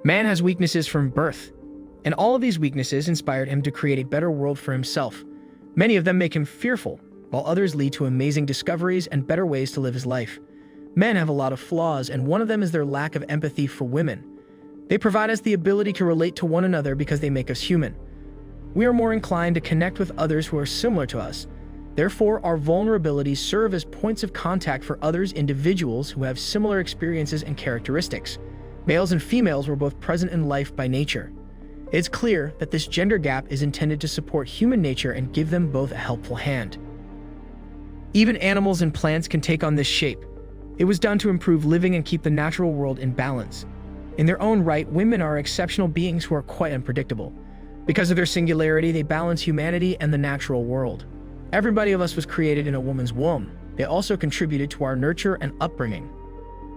Man has weaknesses from birth, and all of these weaknesses inspired him to create a better world for himself. Many of them make him fearful, while others lead to amazing discoveries and better ways to live his life. Men have a lot of flaws, and one of them is their lack of empathy for women. They provide us the ability to relate to one another because they make us human. We are more inclined to connect with others who are similar to us. Therefore, our vulnerabilities serve as points of contact for others, individuals who have similar experiences and characteristics. Males and females were both present in life by nature. It's clear that this gender gap is intended to support human nature and give them both a helpful hand. Even animals and plants can take on this shape. It was done to improve living and keep the natural world in balance. In their own right, women are exceptional beings who are quite unpredictable. Because of their singularity, they balance humanity and the natural world. Everybody of us was created in a woman's womb. They also contributed to our nurture and upbringing.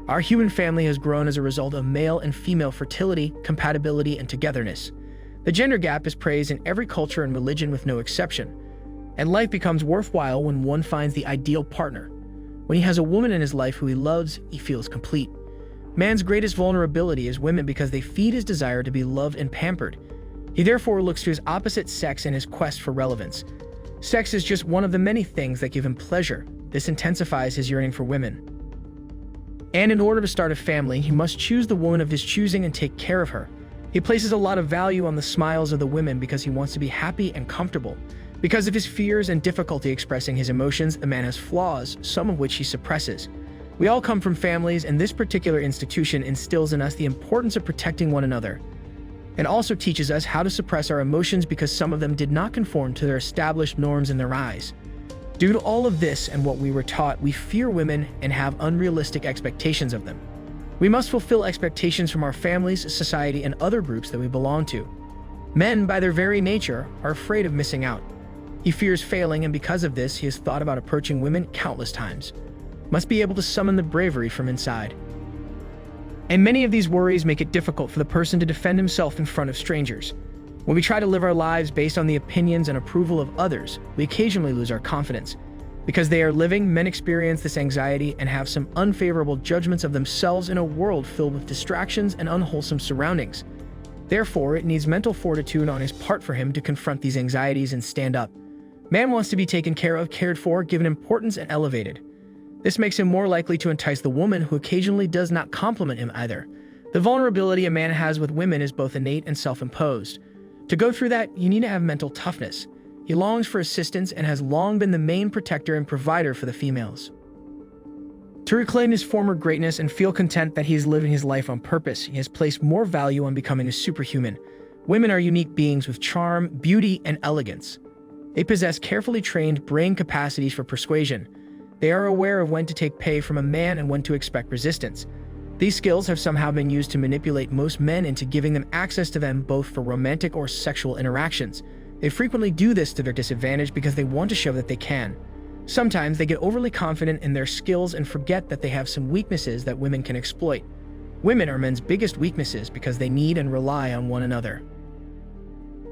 Our human family has grown as a result of male and female fertility, compatibility, and togetherness. The gender gap is praised in every culture and religion with no exception. And life becomes worthwhile when one finds the ideal partner. When he has a woman in his life who he loves, he feels complete. Man's greatest vulnerability is women because they feed his desire to be loved and pampered. He therefore looks to his opposite sex in his quest for relevance. Sex is just one of the many things that give him pleasure. This intensifies his yearning for women. And in order to start a family, he must choose the woman of his choosing and take care of her. He places a lot of value on the smiles of the women because he wants to be happy and comfortable. Because of his fears and difficulty expressing his emotions, the man has flaws, some of which he suppresses. We all come from families, and this particular institution instills in us the importance of protecting one another, and also teaches us how to suppress our emotions because some of them did not conform to their established norms in their eyes. Due to all of this and what we were taught, we fear women and have unrealistic expectations of them. We must fulfill expectations from our families, society, and other groups that we belong to. Men, by their very nature, are afraid of missing out. He fears failing, and because of this, he has thought about approaching women countless times. Must be able to summon the bravery from inside. And many of these worries make it difficult for the person to defend himself in front of strangers. When we try to live our lives based on the opinions and approval of others, we occasionally lose our confidence. Because they are living, men experience this anxiety and have some unfavorable judgments of themselves in a world filled with distractions and unwholesome surroundings. Therefore, it needs mental fortitude on his part for him to confront these anxieties and stand up. Man wants to be taken care of, cared for, given importance, and elevated. This makes him more likely to entice the woman who occasionally does not compliment him either. The vulnerability a man has with women is both innate and self-imposed. To go through that, you need to have mental toughness. He longs for assistance and has long been the main protector and provider for the females. To reclaim his former greatness and feel content that he is living his life on purpose, he has placed more value on becoming a superhuman. Women are unique beings with charm, beauty, and elegance. They possess carefully trained brain capacities for persuasion. They are aware of when to take pay from a man and when to expect resistance. These skills have somehow been used to manipulate most men into giving them access to them both for romantic or sexual interactions. They frequently do this to their disadvantage because they want to show that they can. Sometimes they get overly confident in their skills and forget that they have some weaknesses that women can exploit. Women are men's biggest weaknesses because they need and rely on one another.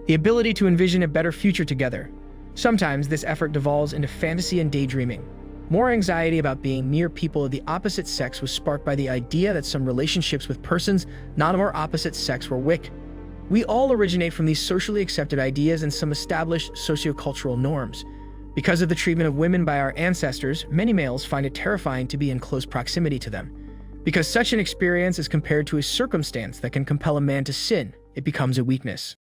The ability to envision a better future together. Sometimes this effort devolves into fantasy and daydreaming. More anxiety about being near people of the opposite sex was sparked by the idea that some relationships with persons not of our opposite sex were weak. We all originate from these socially accepted ideas and some established sociocultural norms. Because of the treatment of women by our ancestors, many males find it terrifying to be in close proximity to them. Because such an experience is compared to a circumstance that can compel a man to sin, it becomes a weakness.